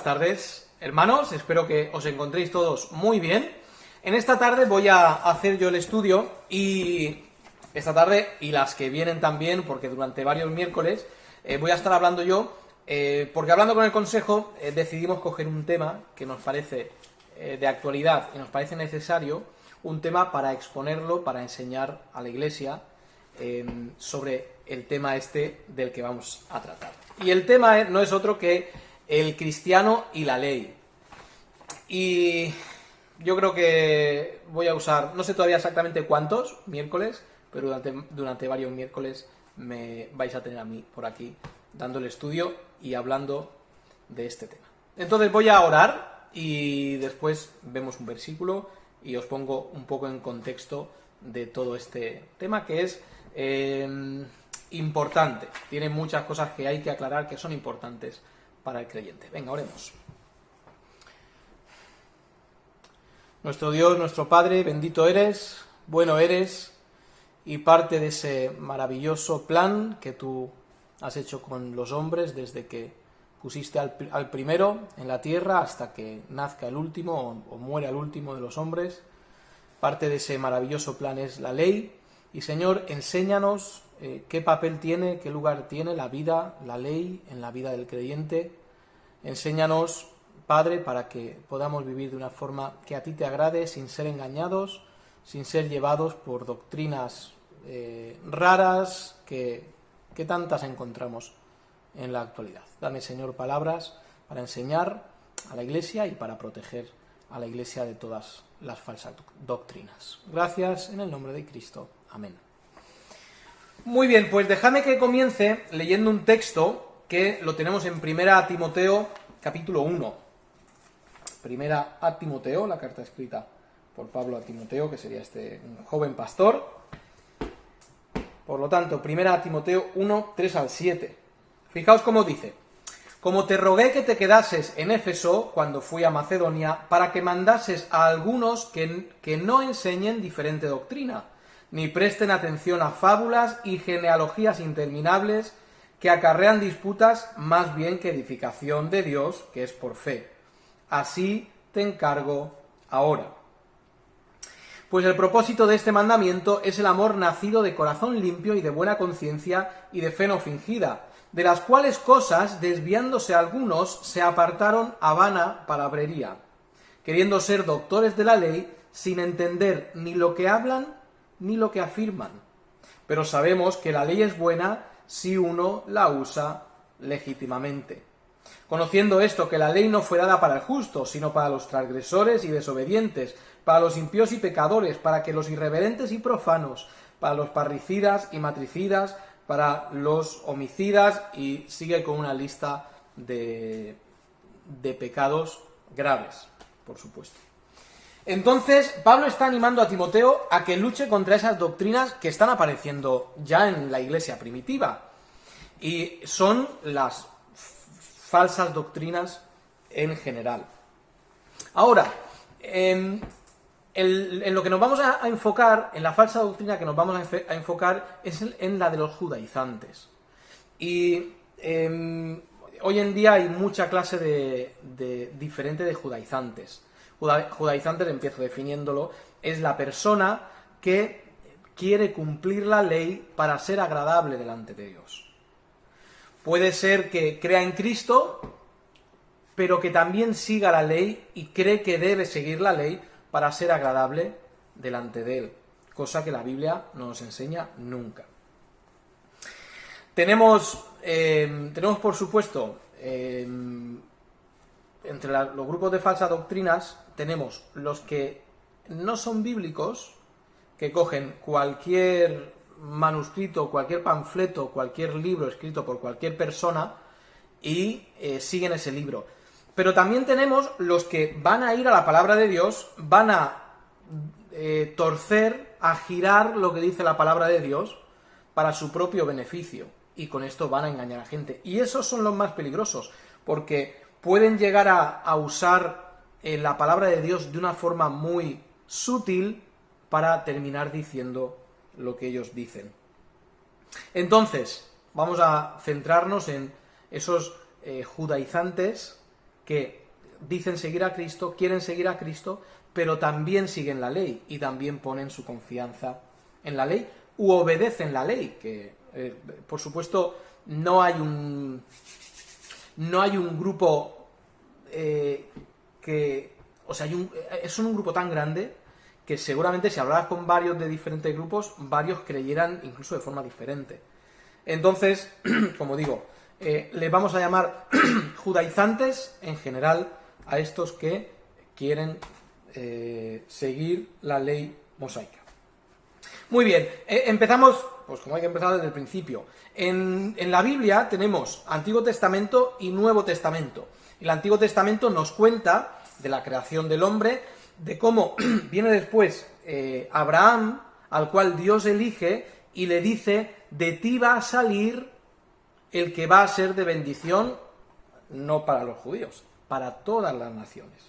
tardes, hermanos, espero que os encontréis todos muy bien. En esta tarde voy a hacer yo el estudio y esta tarde y las que vienen también, porque durante varios miércoles voy a estar hablando yo, porque hablando con el consejo decidimos coger un tema que nos parece de actualidad y nos parece necesario, un tema para exponerlo, para enseñar a la Iglesia sobre el tema este del que vamos a tratar. Y el tema no es otro que el cristiano y la ley. Y yo creo que voy a usar, no sé todavía exactamente cuántos miércoles, pero durante varios miércoles me vais a tener a mí por aquí dando el estudio y hablando de este tema. Entonces voy a orar y después vemos un versículo y os pongo un poco en contexto de todo este tema que es importante. Tiene muchas cosas que hay que aclarar que son importantes para el creyente. Venga, oremos. Nuestro Dios, nuestro Padre, bendito eres, bueno eres, y parte de ese maravilloso plan que tú has hecho con los hombres desde que pusiste al primero en la tierra hasta que nazca el último o muera el último de los hombres. Parte de ese maravilloso plan es la ley. Y Señor, enséñanos qué papel tiene, qué lugar tiene la vida, la ley en la vida del creyente. Enséñanos, Padre, para que podamos vivir de una forma que a ti te agrade, sin ser engañados, sin ser llevados por doctrinas raras que tantas encontramos en la actualidad. Dame, Señor, palabras para enseñar a la Iglesia y para proteger a la Iglesia de todas las falsas doctrinas. Gracias en el nombre de Cristo. Amén. Muy bien, pues dejadme que comience leyendo un texto que lo tenemos en 1 Timoteo, capítulo 1. 1 Timoteo, la carta escrita por Pablo a Timoteo, que sería un joven pastor. Por lo tanto, 1 Timoteo 1, 3 al 7. Fijaos cómo dice: como te rogué que te quedases en Éfeso cuando fui a Macedonia, para que mandases a algunos que no enseñen diferente doctrina, ni presten atención a fábulas y genealogías interminables que acarrean disputas más bien que edificación de Dios, que es por fe. Así te encargo ahora. Pues el propósito de este mandamiento es el amor nacido de corazón limpio y de buena conciencia y de fe no fingida, de las cuales cosas, desviándose algunos, se apartaron a vana palabrería, queriendo ser doctores de la ley, sin entender ni lo que hablan ni lo que afirman. Pero sabemos que la ley es buena si uno la usa legítimamente. Conociendo esto, que la ley no fue dada para el justo, sino para los transgresores y desobedientes, para los impíos y pecadores, para que los irreverentes y profanos, para los parricidas y matricidas, para los homicidas, y sigue con una lista de pecados graves, por supuesto. Entonces, Pablo está animando a Timoteo a que luche contra esas doctrinas que están apareciendo ya en la iglesia primitiva, y son las falsas doctrinas en general. Ahora, en lo que nos vamos a enfocar, en la falsa doctrina que nos vamos a enfocar, es en la de los judaizantes. Y hoy en día hay mucha clase diferente de judaizantes. Judaizantes, empiezo definiéndolo, es la persona que quiere cumplir la ley para ser agradable delante de Dios. Puede ser que crea en Cristo, pero que también siga la ley y cree que debe seguir la ley para ser agradable delante de Él, cosa que la Biblia no nos enseña nunca. Tenemos por supuesto, entre los grupos de falsas doctrinas, tenemos los que no son bíblicos, que cogen cualquier manuscrito, cualquier panfleto, cualquier libro escrito por cualquier persona y siguen ese libro. Pero también tenemos los que van a ir a la palabra de Dios, van a torcer, a girar lo que dice la palabra de Dios para su propio beneficio, y con esto van a engañar a gente. Y esos son los más peligrosos, porque pueden llegar a usar la palabra de Dios de una forma muy sutil para terminar diciendo lo que ellos dicen. Entonces, vamos a centrarnos en esos judaizantes que dicen seguir a Cristo, quieren seguir a Cristo, pero también siguen la ley y también ponen su confianza en la ley u obedecen la ley, que por supuesto no hay un grupo es un grupo tan grande que seguramente si hablaras con varios de diferentes grupos, varios creyeran incluso de forma diferente. Entonces, como digo, le vamos a llamar judaizantes en general a estos que quieren seguir la ley mosaica. Muy bien, empezamos, pues como hay que empezar desde el principio. En la Biblia tenemos Antiguo Testamento y Nuevo Testamento. El Antiguo Testamento nos cuenta de la creación del hombre, de cómo viene después Abraham, al cual Dios elige y le dice: de ti va a salir el que va a ser de bendición, no para los judíos, para todas las naciones.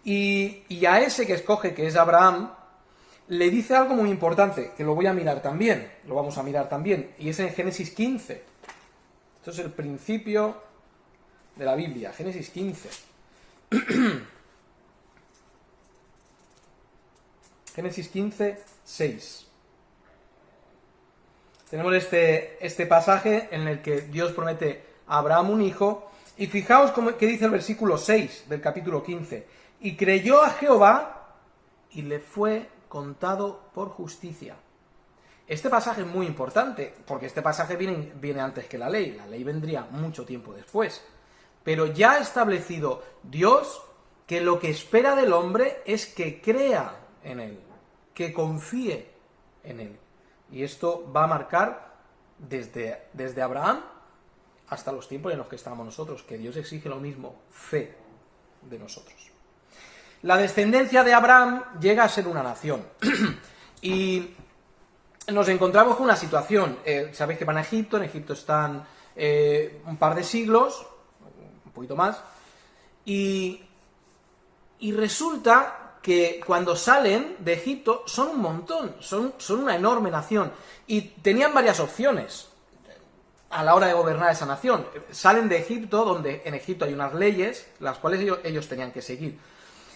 Y a ese que escoge, que es Abraham, le dice algo muy importante, que lo vamos a mirar también, y es en Génesis 15. Esto es el principio de la Biblia, Génesis 15. Génesis 15, 6. Tenemos este pasaje en el que Dios promete a Abraham un hijo, y fijaos qué dice el versículo 6 del capítulo 15. Y creyó a Jehová y le fue contado por justicia. Este pasaje es muy importante, porque este pasaje viene antes que la ley vendría mucho tiempo después. Pero ya ha establecido Dios que lo que espera del hombre es que crea en él, que confíe en él. Y esto va a marcar desde Abraham hasta los tiempos en los que estamos nosotros, que Dios exige lo mismo, fe de nosotros. La descendencia de Abraham llega a ser una nación. Y nos encontramos con una situación. Sabéis que van a Egipto, en Egipto están un par de siglos, un poquito más, y resulta que cuando salen de Egipto son un montón, son una enorme nación, y tenían varias opciones a la hora de gobernar esa nación. Salen de Egipto, donde en Egipto hay unas leyes, las cuales ellos tenían que seguir.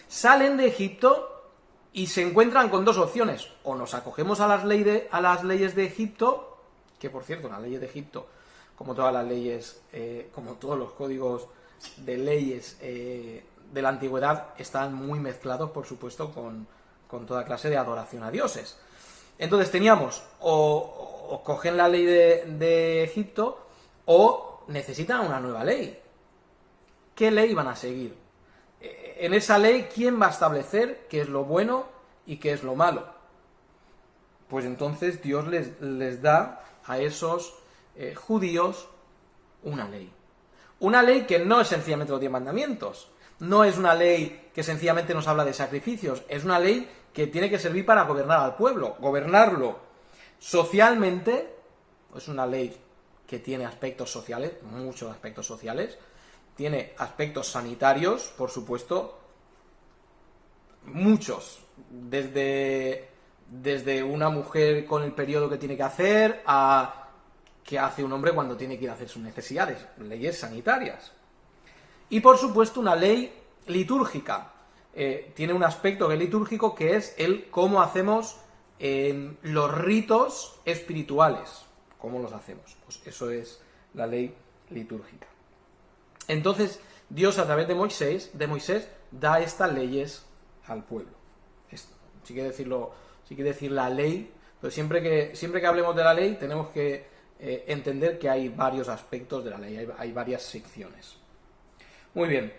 Salen de Egipto y se encuentran con dos opciones: o nos acogemos a las leyes de Egipto, que por cierto, las leyes de Egipto, como todas las leyes, como todos los códigos de leyes de la antigüedad, están muy mezclados, por supuesto, con toda clase de adoración a dioses. Entonces teníamos, o cogen la ley de Egipto, o necesitan una nueva ley. ¿Qué ley van a seguir? En esa ley, ¿quién va a establecer qué es lo bueno y qué es lo malo? Pues entonces Dios les da a esos judíos una ley. Una ley que no es sencillamente los 10 mandamientos. No es una ley que sencillamente nos habla de sacrificios. Es una ley que tiene que servir para gobernar al pueblo. Gobernarlo socialmente. Es una ley que tiene aspectos sociales, muchos aspectos sociales. Tiene aspectos sanitarios, por supuesto, muchos, desde una mujer con el periodo que tiene que hacer a qué hace un hombre cuando tiene que ir a hacer sus necesidades, leyes sanitarias. Y por supuesto una ley litúrgica, tiene un aspecto que es litúrgico, que es el cómo hacemos los ritos espirituales, cómo los hacemos, pues eso es la ley litúrgica. Entonces, Dios a través de Moisés da estas leyes al pueblo. Si quiere decir la ley, pero siempre que hablemos de la ley tenemos que entender que hay varios aspectos de la ley, hay varias secciones. Muy bien.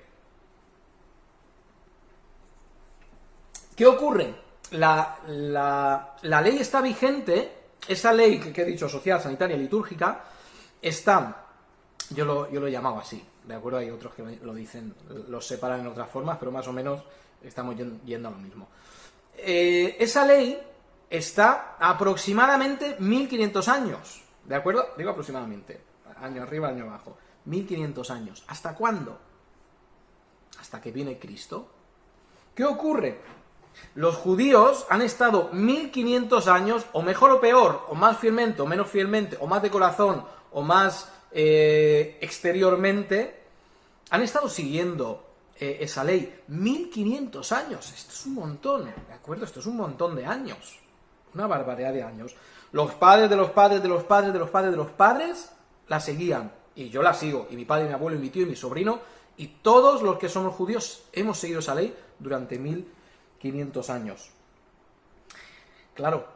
¿Qué ocurre? La ley está vigente, esa ley que he dicho, social, sanitaria, litúrgica, está, yo lo he llamado así, ¿de acuerdo? Hay otros que lo dicen, los separan en otras formas, pero más o menos estamos yendo a lo mismo. Esa ley está aproximadamente 1500 años, ¿de acuerdo? Digo aproximadamente, año arriba, año abajo, 1500 años. ¿Hasta cuándo? Hasta que viene Cristo. ¿Qué ocurre? Los judíos han estado 1500 años, o mejor o peor, o más fielmente, o menos fielmente, o más de corazón, o más exteriormente, Han estado siguiendo esa ley 1500 años. Esto es un montón, ¿de acuerdo? Esto es un montón de años. Una barbaridad de años. Los padres de los padres de los padres de los padres de los padres la seguían. Y yo la sigo. Y mi padre, mi abuelo, y mi tío, y mi sobrino. Y todos los que somos judíos hemos seguido esa ley durante 1500 años. Claro,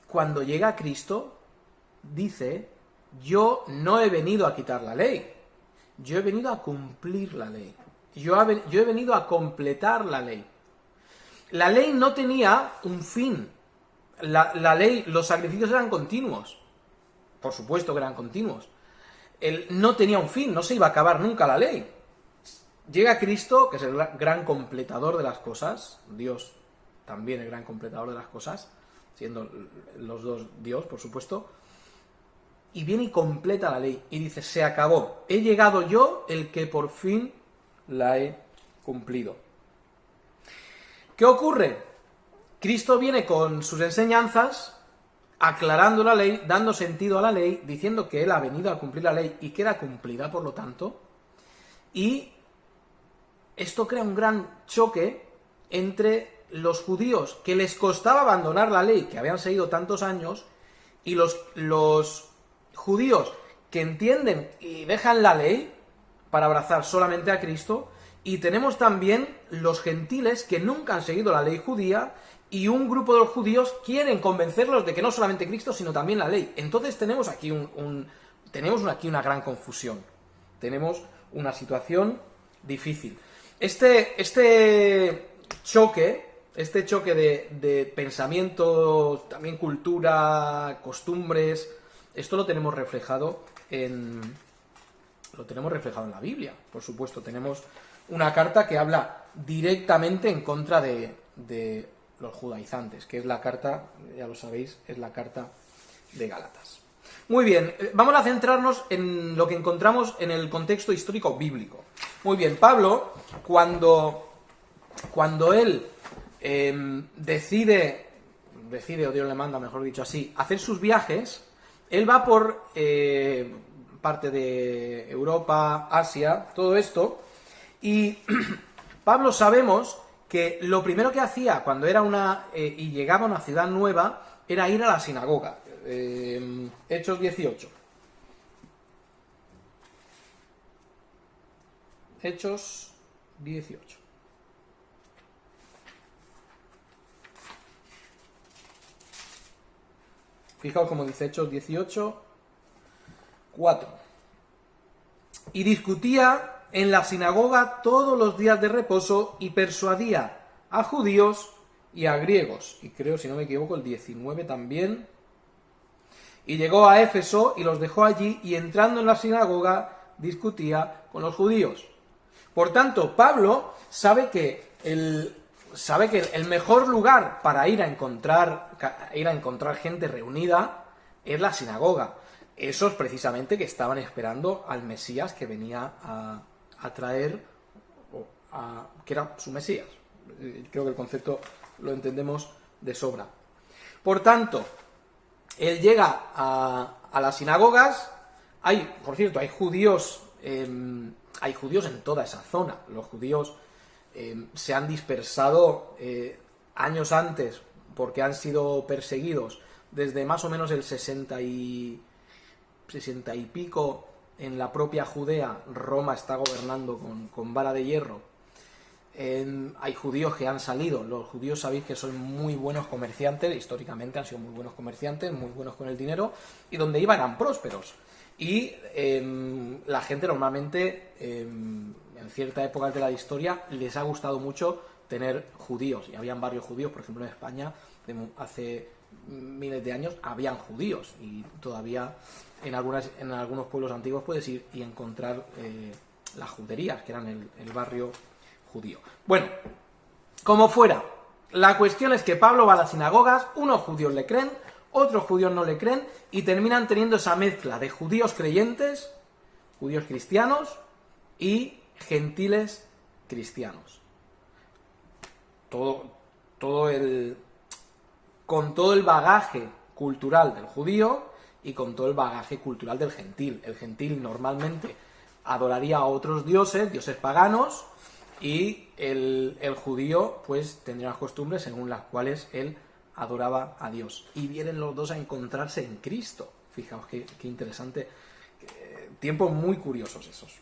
cuando llega Cristo, dice: yo no he venido a quitar la ley. Yo he venido a cumplir la ley. Yo he venido a completar la ley. La ley no tenía un fin. La ley, los sacrificios eran continuos. Por supuesto que eran continuos. No tenía un fin, no se iba a acabar nunca la ley. Llega Cristo, que es el gran completador de las cosas. Dios también el gran completador de las cosas, siendo los dos Dios, por supuesto. Y viene y completa la ley. Y dice: se acabó. He llegado yo, el que por fin la he cumplido. ¿Qué ocurre? Cristo viene con sus enseñanzas, aclarando la ley, dando sentido a la ley, diciendo que Él ha venido a cumplir la ley y queda cumplida, por lo tanto. Y esto crea un gran choque entre los judíos, que les costaba abandonar la ley, que habían seguido tantos años, y los judíos que entienden y dejan la ley para abrazar solamente a Cristo. Y tenemos también los gentiles que nunca han seguido la ley judía, y un grupo de los judíos quieren convencerlos de que no solamente Cristo, sino también la ley. Entonces tenemos aquí una gran confusión. Tenemos una situación difícil. Este choque de pensamientos, también cultura, costumbres, esto lo tenemos reflejado en la Biblia. Por supuesto, tenemos una carta que habla directamente en contra de los judaizantes, que es la carta, ya lo sabéis, es la carta de Gálatas. Muy bien, vamos a centrarnos en lo que encontramos en el contexto histórico bíblico. Muy bien, Pablo, cuando él decide, o Dios le manda, mejor dicho así, hacer sus viajes, él va por parte de Europa, Asia, todo esto, y Pablo, sabemos que lo primero que hacía cuando era y llegaba a una ciudad nueva era ir a la sinagoga. Hechos 18. Hechos 18. Fijaos cómo dice Hechos 18, 4. Y discutía en la sinagoga todos los días de reposo y persuadía a judíos y a griegos. Y creo, si no me equivoco, el 19 también. Y llegó a Éfeso y los dejó allí, y entrando en la sinagoga discutía con los judíos. Por tanto, Pablo sabe que el mejor lugar para ir a encontrar gente reunida es la sinagoga. Esos precisamente que estaban esperando al Mesías que venía a traer, que era su Mesías. Creo que el concepto lo entendemos de sobra. Por tanto, él llega a las sinagogas. Por cierto, hay judíos en toda esa zona. Los judíos se han dispersado años antes porque han sido perseguidos desde más o menos el 60 y pico. En la propia Judea, Roma está gobernando con vara de hierro. Hay judíos que han salido. Los judíos sabéis que son muy buenos comerciantes, históricamente han sido muy buenos comerciantes, muy buenos con el dinero, y donde iban eran prósperos. Y la gente normalmente, en cierta época de la historia, les ha gustado mucho tener judíos. Y habían varios judíos, por ejemplo en España, hace miles de años, habían judíos. Y todavía en algunos pueblos antiguos puedes ir y encontrar las juderías, que eran el barrio judío. Bueno, como fuera, la cuestión es que Pablo va a las sinagogas, unos judíos le creen, otros judíos no le creen, y terminan teniendo esa mezcla de judíos creyentes, judíos cristianos y gentiles cristianos. Con todo el bagaje cultural del judío y con todo el bagaje cultural del gentil. El gentil normalmente adoraría a otros dioses, dioses paganos, y el judío pues tendría las costumbres según las cuales él adoraba a Dios. Y vienen los dos a encontrarse en Cristo. Fijaos qué interesante. Tiempos muy curiosos esos.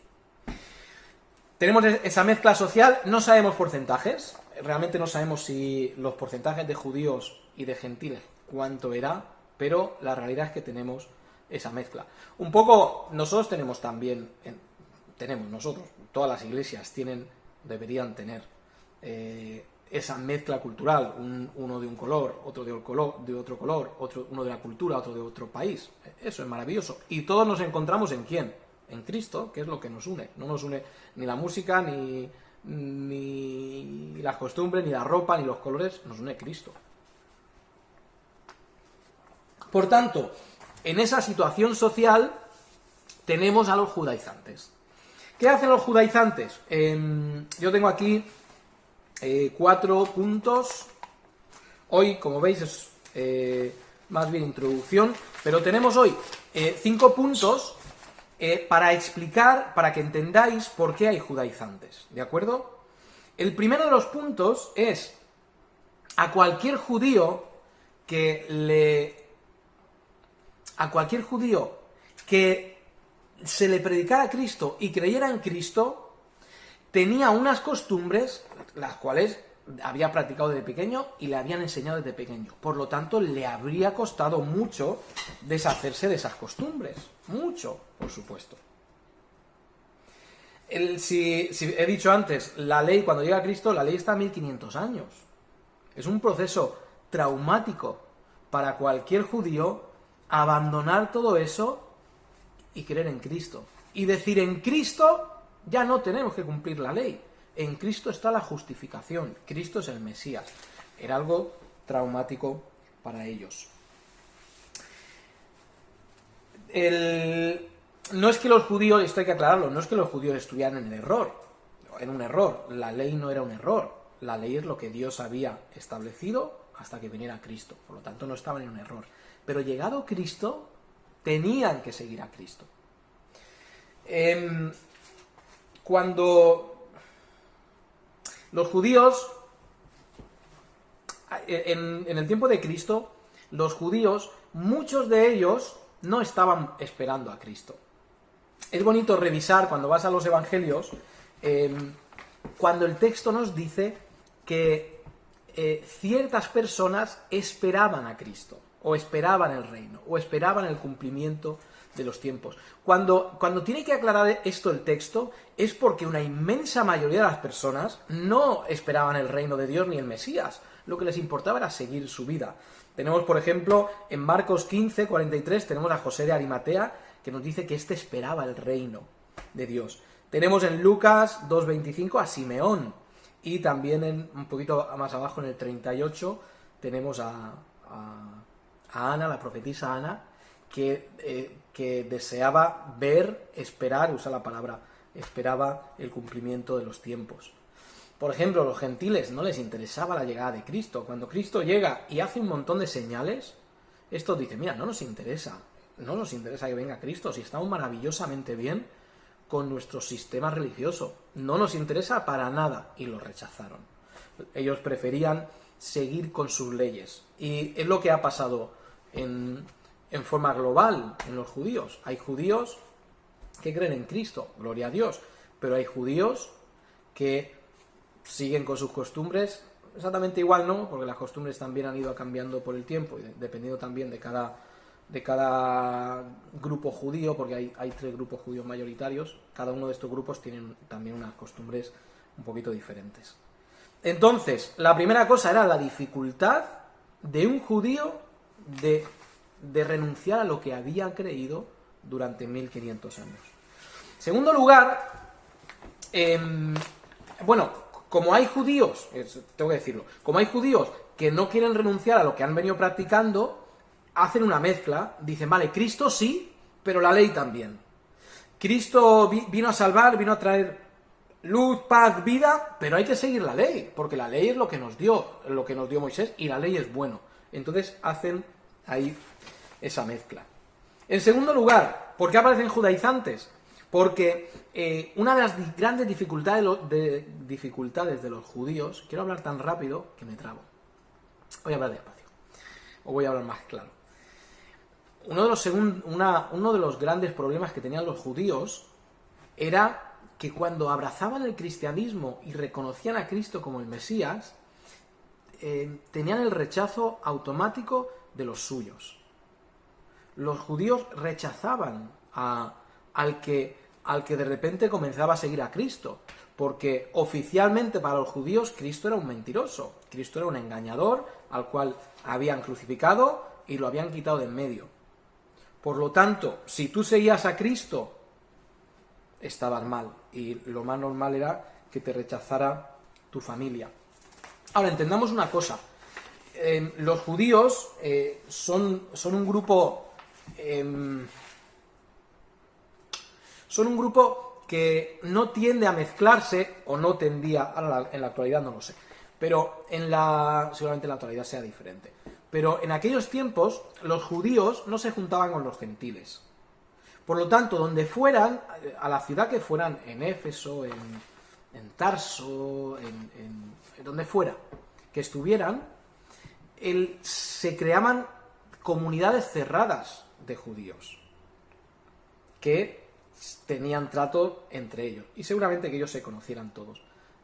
Tenemos esa mezcla social, no sabemos porcentajes, realmente no sabemos si los porcentajes de judíos y de gentiles cuánto era, pero la realidad es que tenemos esa mezcla. Un poco nosotros tenemos también, todas las iglesias deberían tener esa mezcla cultural, uno de un color, otro de otro color, uno de la cultura, otro de otro país. Eso es maravilloso. Y todos nos encontramos ¿en quién? En Cristo, que es lo que nos une. No nos une ni la música, ni las costumbres, ni la ropa, ni los colores, nos une Cristo. Por tanto, en esa situación social tenemos a los judaizantes. ¿Qué hacen los judaizantes? Yo tengo aquí 4 puntos. Hoy, como veis, es más bien introducción, pero tenemos hoy 5 puntos para explicar, para que entendáis por qué hay judaizantes, ¿de acuerdo? El primero de los puntos es a cualquier judío que se le predicara a Cristo y creyera en Cristo, tenía unas costumbres las cuales había practicado desde pequeño y le habían enseñado desde pequeño. Por lo tanto, le habría costado mucho deshacerse de esas costumbres. Mucho, por supuesto. Si he dicho antes, la ley, cuando llega a Cristo, la ley está a 1500 años. Es un proceso traumático para cualquier judío abandonar todo eso y creer en Cristo. Y decir, en Cristo ya no tenemos que cumplir la ley. En Cristo está la justificación. Cristo es el Mesías. Era algo traumático para ellos. No es que los judíos, esto hay que aclararlo, no es que los judíos estuvieran en un error. La ley no era un error. La ley es lo que Dios había establecido hasta que viniera Cristo. Por lo tanto, no estaban en un error. Pero llegado Cristo, tenían que seguir a Cristo. Cuando los judíos, en el tiempo de Cristo, los judíos, muchos de ellos no estaban esperando a Cristo. Es bonito revisar cuando vas a los evangelios, cuando el texto nos dice que ciertas personas esperaban a Cristo, o esperaban el reino, o esperaban el cumplimiento de los tiempos. Cuando tiene que aclarar esto el texto, es porque una inmensa mayoría de las personas no esperaban el reino de Dios ni el Mesías. Lo que les importaba era seguir su vida. Tenemos, por ejemplo, en Marcos 15, 43, tenemos a José de Arimatea, que nos dice que éste esperaba el reino de Dios. Tenemos en Lucas 2.25 a Simeón, y también un poquito más abajo, en el 38, tenemos a Ana, la profetisa Ana, que deseaba esperar, usa la palabra, esperaba el cumplimiento de los tiempos. Por ejemplo, a los gentiles no les interesaba la llegada de Cristo. Cuando Cristo llega y hace un montón de señales, estos dicen, mira, no nos interesa que venga Cristo, si estamos maravillosamente bien con nuestro sistema religioso. No nos interesa para nada, y lo rechazaron. Ellos preferían seguir con sus leyes. Y es lo que ha pasado en forma global en los judíos. Hay judíos que creen en Cristo, gloria a Dios, pero hay judíos que siguen con sus costumbres, exactamente igual no, porque las costumbres también han ido cambiando por el tiempo, y dependiendo también de cada grupo judío, porque hay 3 grupos judíos mayoritarios, cada uno de estos grupos tienen también unas costumbres un poquito diferentes. Entonces, la primera cosa era la dificultad de un judío de renunciar a lo que había creído durante 1500 años. Segundo lugar, como hay judíos, tengo que decirlo, como hay judíos que no quieren renunciar a lo que han venido practicando, hacen una mezcla, dicen, vale, Cristo sí, pero la ley también. Cristo vino a salvar, vino a traer luz, paz, vida, pero hay que seguir la ley, porque la ley es lo que nos dio Moisés, y la ley es bueno. Entonces hacen ahí esa mezcla. En segundo lugar, ¿por qué aparecen judaizantes? Porque una de las grandes dificultades de los judíos, quiero hablar tan rápido que me trabo. Voy a hablar despacio, o voy a hablar más claro. Uno de los grandes problemas que tenían los judíos era que cuando abrazaban el cristianismo y reconocían a Cristo como el Mesías, tenían el rechazo automático de los suyos. Los judíos rechazaban al que de repente comenzaba a seguir a Cristo, porque oficialmente para los judíos Cristo era un mentiroso, Cristo era un engañador al cual habían crucificado y lo habían quitado de en medio. Por lo tanto, si tú seguías a Cristo, estabas mal, y lo más normal era que te rechazara tu familia. Ahora, entendamos una cosa. Los judíos son un grupo que no tiende a mezclarse, o no tendía, ahora en la actualidad no lo sé, pero seguramente en la actualidad sea diferente. Pero en aquellos tiempos los judíos no se juntaban con los gentiles. Por lo tanto, donde fueran, a la ciudad que fueran, en Éfeso, en Tarso, en donde fuera que estuvieran, se creaban comunidades cerradas de judíos que tenían trato entre ellos, y seguramente que ellos se conocieran todos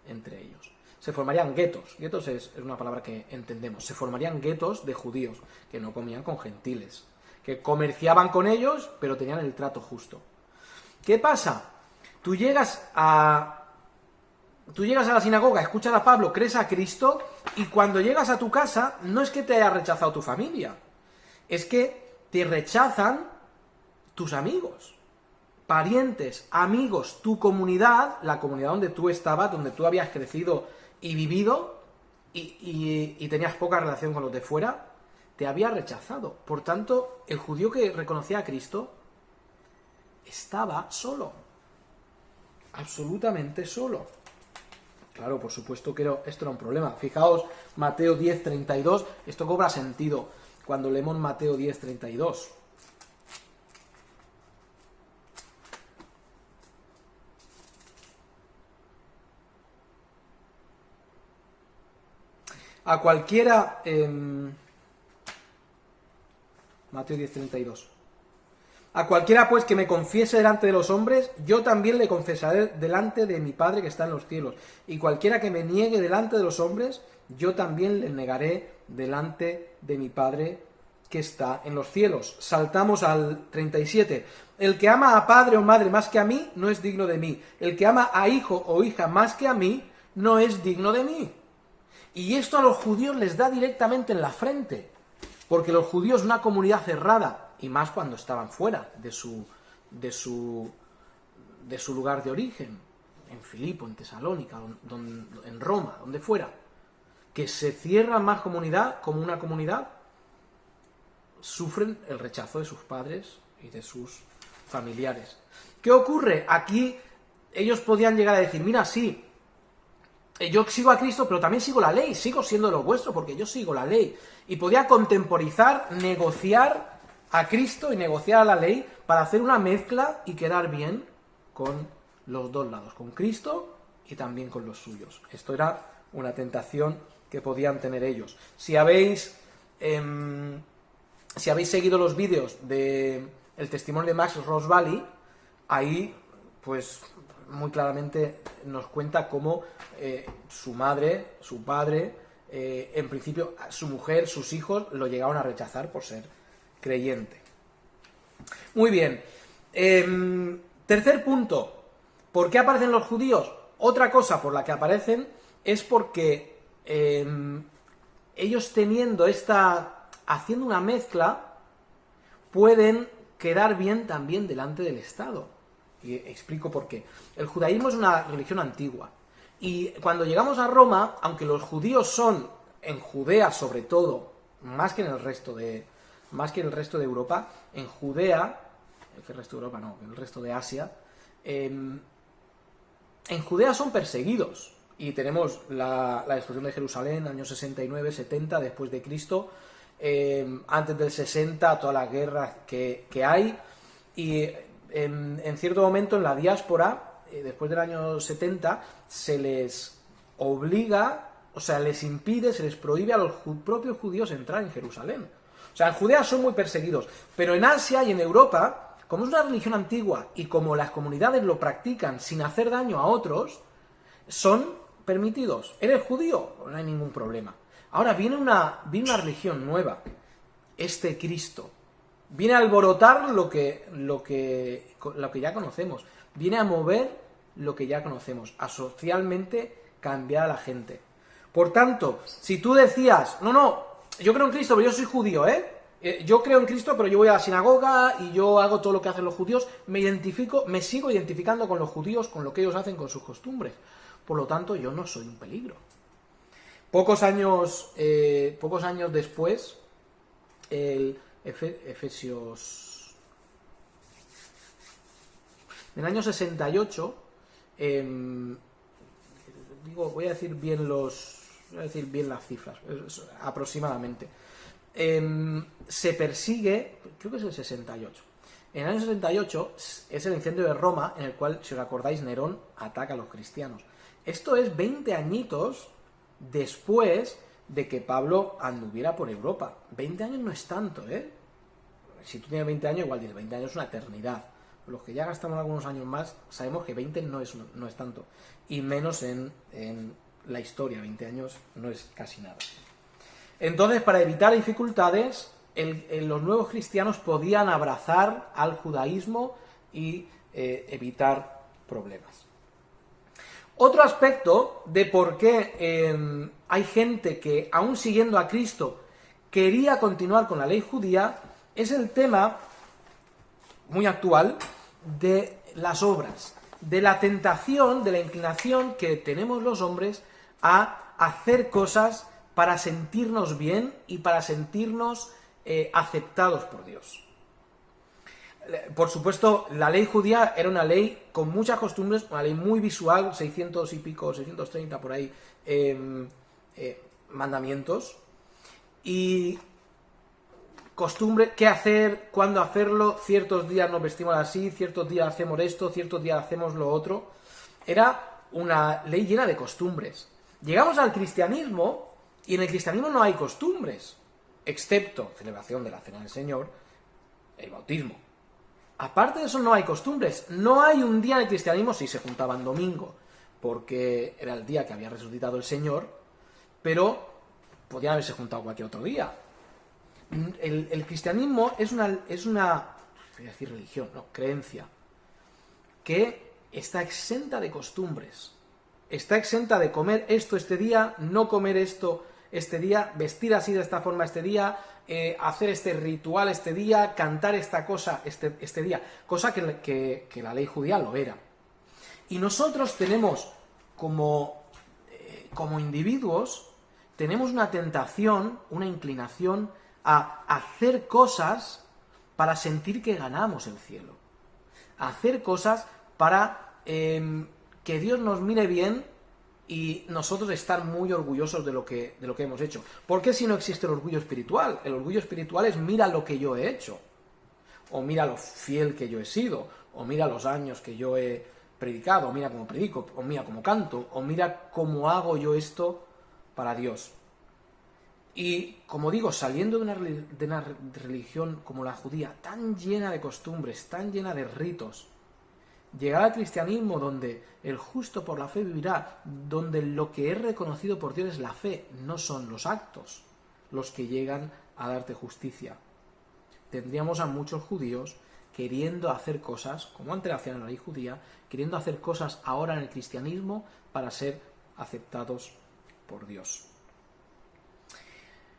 entre ellos. Se formarían guetos. Guetos es una palabra que entendemos. Se formarían guetos de judíos que no comían con gentiles, que comerciaban con ellos, pero tenían el trato justo. ¿Qué pasa? Tú llegas a la sinagoga, escuchas a Pablo, crees a Cristo, y cuando llegas a tu casa, no es que te haya rechazado tu familia, es que te rechazan tus amigos, parientes, amigos, tu comunidad, la comunidad donde tú estabas, donde tú habías crecido y vivido, y tenías poca relación con los de fuera, te había rechazado. Por tanto, el judío que reconocía a Cristo estaba solo, absolutamente solo. Claro, por supuesto que esto era un problema. Fijaos, Mateo 10:32, esto cobra sentido cuando leemos Mateo 10:32. A cualquiera... Mateo 10:32. A cualquiera, pues, que me confiese delante de los hombres, yo también le confesaré delante de mi Padre que está en los cielos. Y cualquiera que me niegue delante de los hombres, yo también le negaré delante de mi Padre que está en los cielos. Saltamos al 37. El que ama a padre o madre más que a mí, no es digno de mí. El que ama a hijo o hija más que a mí, no es digno de mí. Y esto a los judíos les da directamente en la frente, porque los judíos, una comunidad cerrada, y más cuando estaban fuera de su lugar de origen, en Filipo, en Tesalónica, en Roma, donde fuera, que se cierran más como una comunidad, sufren el rechazo de sus padres y de sus familiares. ¿Qué ocurre? Aquí ellos podían llegar a decir, mira, sí, yo sigo a Cristo, pero también sigo la ley, sigo siendo lo vuestro porque yo sigo la ley. Y podía contemporizar, negociar a Cristo y negociar a la ley para hacer una mezcla y quedar bien con los dos lados, con Cristo y también con los suyos. Esto era una tentación que podían tener ellos. Si habéis seguido los vídeos del testimonio de Max Rosbaly, ahí pues muy claramente nos cuenta cómo su madre, su padre, en principio su mujer, sus hijos lo llegaron a rechazar por ser creyente. Muy bien. Tercer punto. ¿Por qué aparecen los judíos? Otra cosa por la que aparecen es porque ellos haciendo una mezcla, pueden quedar bien también delante del Estado. Y explico por qué. El judaísmo es una religión antigua. Y cuando llegamos a Roma, aunque los judíos son, en Judea sobre todo, más que en el resto de Europa, en Judea, que el resto de Europa no, el resto de Asia, en Judea son perseguidos. Y tenemos la destrucción de Jerusalén, años 69, 70 después de Cristo, antes del 60, todas las guerras que hay, y en cierto momento en la diáspora, después del año 70, se les obliga, o sea, les impide, se les prohíbe a los propios judíos entrar en Jerusalén. O sea, en Judea son muy perseguidos, pero en Asia y en Europa, como es una religión antigua y como las comunidades lo practican sin hacer daño a otros, son permitidos. ¿Eres judío? No hay ningún problema. Ahora viene una religión nueva, Cristo. Viene a alborotar lo que ya conocemos. Viene a mover lo que ya conocemos, a socialmente cambiar a la gente. Por tanto, si tú decías, no, yo creo en Cristo, pero yo soy judío, yo creo en Cristo, pero yo voy a la sinagoga y yo hago todo lo que hacen los judíos, me sigo identificando con los judíos, con lo que ellos hacen, con sus costumbres. Por lo tanto, yo no soy un peligro. Pocos años después, Efesios, en el año 68, voy a decir bien las cifras, aproximadamente. Se persigue, creo que es el 68. En el año 68 es el incendio de Roma, en el cual, si os acordáis, Nerón ataca a los cristianos. Esto es 20 añitos después de que Pablo anduviera por Europa. 20 años no es tanto, Si tú tienes 20 años, igual dices, 20 años es una eternidad. Los que ya gastamos algunos años más, sabemos que 20 no es tanto. Y menos en la historia, 20 años no es casi nada. Entonces, para evitar dificultades, los nuevos cristianos podían abrazar al judaísmo y evitar problemas. Otro aspecto de por qué hay gente que, aún siguiendo a Cristo, quería continuar con la ley judía, es el tema muy actual de las obras, de la tentación, de la inclinación que tenemos los hombres a hacer cosas para sentirnos bien y para sentirnos aceptados por Dios. Por supuesto, la ley judía era una ley con muchas costumbres, una ley muy visual, 600 y pico, 630 por ahí, mandamientos, y costumbre, qué hacer, cuándo hacerlo, ciertos días nos vestimos así, ciertos días hacemos esto, ciertos días hacemos lo otro. Era una ley llena de costumbres. Llegamos al cristianismo, y en el cristianismo no hay costumbres, excepto celebración de la Cena del Señor, el bautismo. Aparte de eso no hay costumbres. No hay un día en el cristianismo, si se juntaban domingo, porque era el día que había resucitado el Señor, pero podían haberse juntado cualquier otro día. El cristianismo es una voy a decir religión, no, creencia, que está exenta de costumbres. Está exenta de comer esto este día, no comer esto este día, vestir así de esta forma este día, hacer este ritual este día, cantar esta cosa este día, cosa que la ley judía lo era. Y nosotros tenemos, como individuos, tenemos una tentación, una inclinación a hacer cosas para sentir que ganamos el cielo. A hacer cosas para que Dios nos mire bien y nosotros estar muy orgullosos de lo que hemos hecho. ¿Por qué si no existe el orgullo espiritual? El orgullo espiritual es mira lo que yo he hecho, o mira lo fiel que yo he sido, o mira los años que yo he predicado, o mira cómo predico, o mira cómo canto, o mira cómo hago yo esto para Dios. Y, como digo, saliendo de una religión como la judía, tan llena de costumbres, tan llena de ritos, llegar al cristianismo donde el justo por la fe vivirá, donde lo que es reconocido por Dios es la fe, no son los actos los que llegan a darte justicia. Tendríamos a muchos judíos queriendo hacer cosas, como antes hacían en la ley judía, queriendo hacer cosas ahora en el cristianismo para ser aceptados por Dios.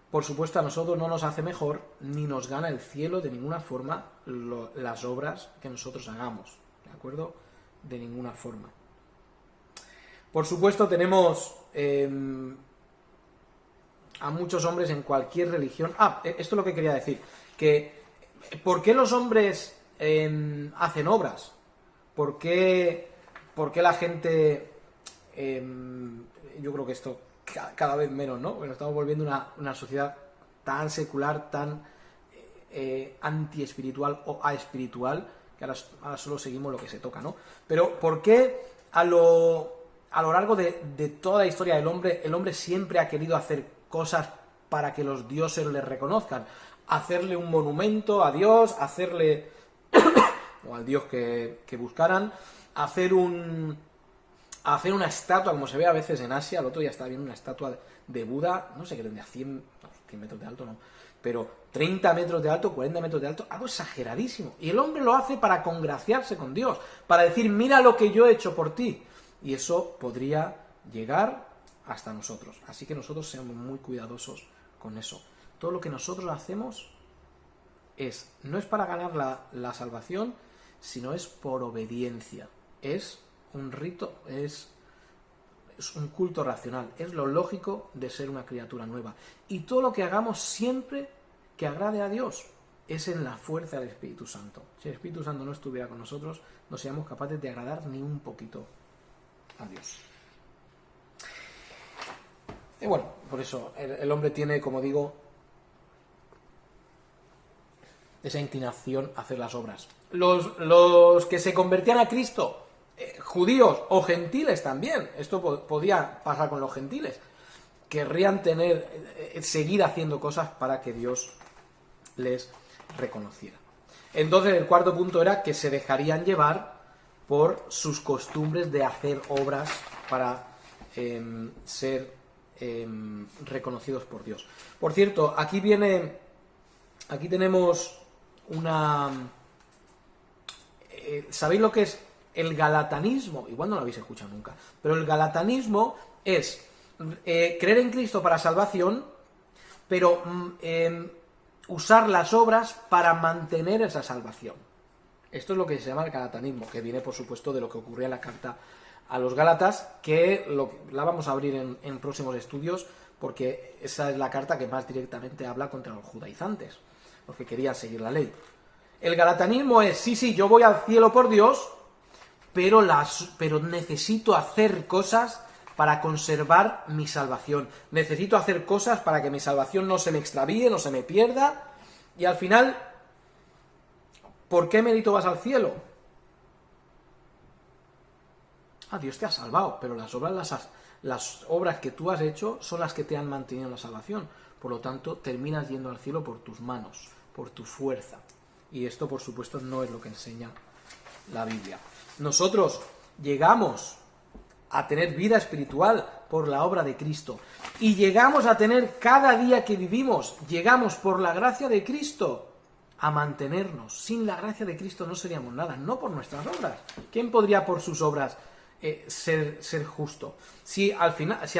Por supuesto, a nosotros no nos hace mejor ni nos gana el cielo de ninguna forma las obras que nosotros hagamos. ¿De acuerdo? De ninguna forma. Por supuesto, tenemos a muchos hombres en cualquier religión. Esto es lo que quería decir. Que, ¿por qué los hombres hacen obras? ¿Por qué la gente... yo creo que esto cada vez menos, ¿no? Bueno, estamos volviendo una sociedad tan secular, tan antiespiritual o aespiritual, que ahora solo seguimos lo que se toca, ¿no? Pero ¿por qué a lo largo de toda la historia del hombre, el hombre siempre ha querido hacer cosas para que los dioses le reconozcan? Hacerle un monumento a Dios, hacerle, o al dios que buscaran, hacer una estatua, como se ve a veces en Asia. El otro día estaba viendo una estatua de Buda, no sé qué tendría, 100 metros de alto, no, pero 30 metros de alto, 40 metros de alto, algo exageradísimo. Y el hombre lo hace para congraciarse con Dios, para decir, mira lo que yo he hecho por ti. Y eso podría llegar hasta nosotros. Así que nosotros seamos muy cuidadosos con eso. Todo lo que nosotros hacemos no es para ganar la salvación, sino es por obediencia. Es un rito, es un culto racional, es lo lógico de ser una criatura nueva. Y todo lo que hagamos siempre que agrade a Dios es en la fuerza del Espíritu Santo. Si el Espíritu Santo no estuviera con nosotros, no seríamos capaces de agradar ni un poquito a Dios. Y bueno, por eso el hombre tiene, como digo, esa inclinación a hacer las obras. Los que se convertían a Cristo, judíos o gentiles también, esto podía pasar con los gentiles, querrían seguir haciendo cosas para que Dios les reconociera. Entonces el cuarto punto era que se dejarían llevar por sus costumbres de hacer obras para ser reconocidos por Dios. Por cierto, aquí tenemos una... ¿Sabéis lo que es el galatanismo? Igual no lo habéis escuchado nunca, pero el galatanismo es creer en Cristo para salvación, pero usar las obras para mantener esa salvación. Esto es lo que se llama el galatanismo, que viene, por supuesto, de lo que ocurría en la carta a los Gálatas, que la vamos a abrir en próximos estudios, porque esa es la carta que más directamente habla contra los judaizantes, los que querían seguir la ley. El galatanismo es, sí, yo voy al cielo por Dios, pero necesito hacer cosas para conservar mi salvación. Necesito hacer cosas para que mi salvación no se me extravíe, no se me pierda, y al final, ¿por qué mérito vas al cielo? Dios te ha salvado, pero las obras que tú has hecho son las que te han mantenido en la salvación. Por lo tanto, terminas yendo al cielo por tus manos, por tu fuerza. Y esto, por supuesto, no es lo que enseña la Biblia. Nosotros llegamos a tener vida espiritual por la obra de Cristo. Y llegamos a tener cada día que vivimos, llegamos por la gracia de Cristo a mantenernos. Sin la gracia de Cristo no seríamos nada, no por nuestras obras. ¿Quién podría por sus obras ser justo? Si al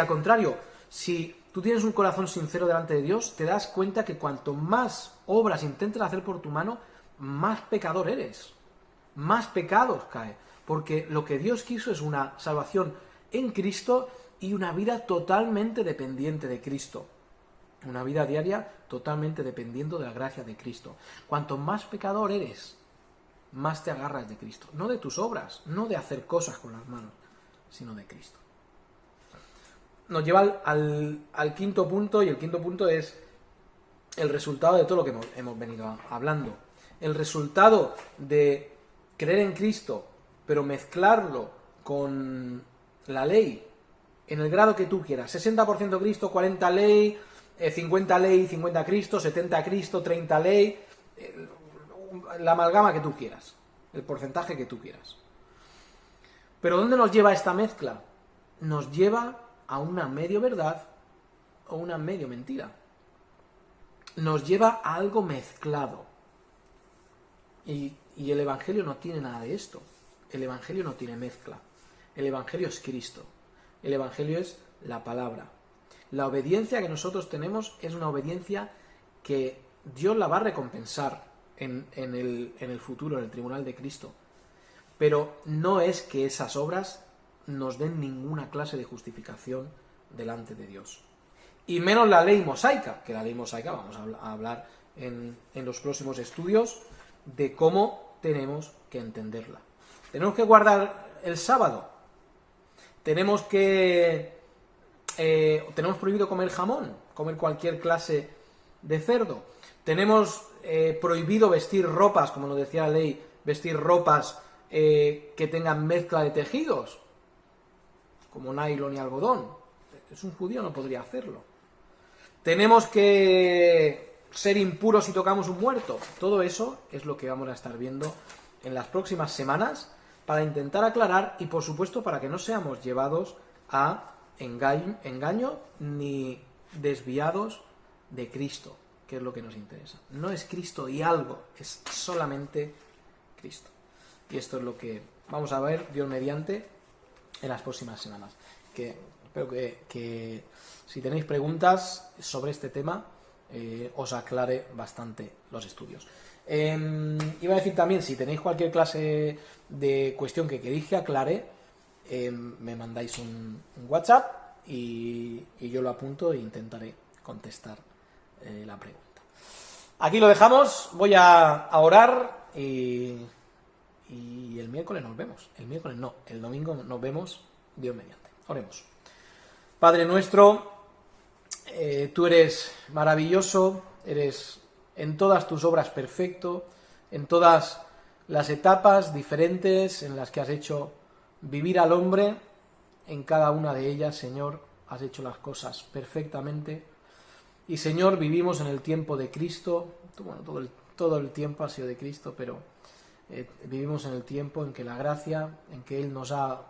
contrario, si tú tienes un corazón sincero delante de Dios, te das cuenta que cuanto más obras intentes hacer por tu mano, más pecador eres, más pecados cae, porque lo que Dios quiso es una salvación en Cristo y una vida totalmente dependiente de Cristo, una vida diaria totalmente dependiendo de la gracia de Cristo. Cuanto más pecador eres, más te agarras de Cristo, no de tus obras, no de hacer cosas con las manos, sino de Cristo. Nos lleva al quinto punto, y el quinto punto es el resultado de todo lo que hemos venido hablando. El resultado de creer en Cristo, pero mezclarlo con la ley, en el grado que tú quieras. 60% Cristo, 40 ley, 50 ley, 50 Cristo, 70 Cristo, 30 ley, la amalgama que tú quieras, el porcentaje que tú quieras. Pero ¿dónde nos lleva esta mezcla? Nos lleva a una medio verdad o una medio mentira. Nos lleva a algo mezclado. Y el Evangelio no tiene nada de esto. El Evangelio no tiene mezcla. El Evangelio es Cristo. El Evangelio es la palabra. La obediencia que nosotros tenemos es una obediencia que Dios la va a recompensar en el futuro, en el tribunal de Cristo. Pero no es que esas obras nos den ninguna clase de justificación delante de Dios. Y menos la ley mosaica, que la ley mosaica vamos a hablar en los próximos estudios de cómo tenemos que entenderla. Tenemos que guardar el sábado. Tenemos prohibido comer jamón, comer cualquier clase de cerdo. Tenemos prohibido vestir ropas, como nos decía la ley, vestir ropas que tengan mezcla de tejidos, como nylon y algodón. Es un judío, no podría hacerlo. Tenemos que ser impuros si tocamos un muerto. Todo eso es lo que vamos a estar viendo en las próximas semanas para intentar aclarar y, por supuesto, para que no seamos llevados a engaño ni desviados de Cristo, que es lo que nos interesa. No es Cristo y algo, es solamente Cristo. Y esto es lo que vamos a ver, Dios mediante, en las próximas semanas. Que espero que si tenéis preguntas sobre este tema, os aclare bastante los estudios. Iba a decir también, si tenéis cualquier clase de cuestión que queréis que aclare, me mandáis un WhatsApp y yo lo apunto e intentaré contestar la pregunta. Aquí lo dejamos, voy a orar y el miércoles nos vemos. El miércoles no, el domingo nos vemos, Dios mediante. Oremos. Padre nuestro, tú eres maravilloso, eres en todas tus obras perfecto, en todas las etapas diferentes en las que has hecho vivir al hombre, en cada una de ellas, Señor, has hecho las cosas perfectamente. Y, Señor, vivimos en el tiempo de Cristo, bueno, todo el tiempo ha sido de Cristo, pero vivimos en el tiempo en que la gracia, en que Él nos ha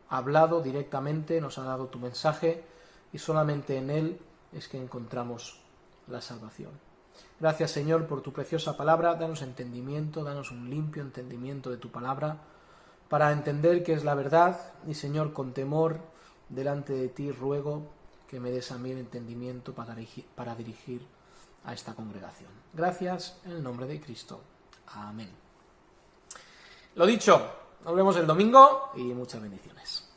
hablado directamente, nos ha dado tu mensaje, y solamente en Él es que encontramos la salvación. Gracias, Señor, por tu preciosa palabra. Danos entendimiento, danos un limpio entendimiento de tu palabra para entender qué es la verdad. Y, Señor, con temor delante de ti ruego que me des a mí el entendimiento para dirigir a esta congregación. Gracias, en el nombre de Cristo. Amén. Lo dicho, nos vemos el domingo y muchas bendiciones.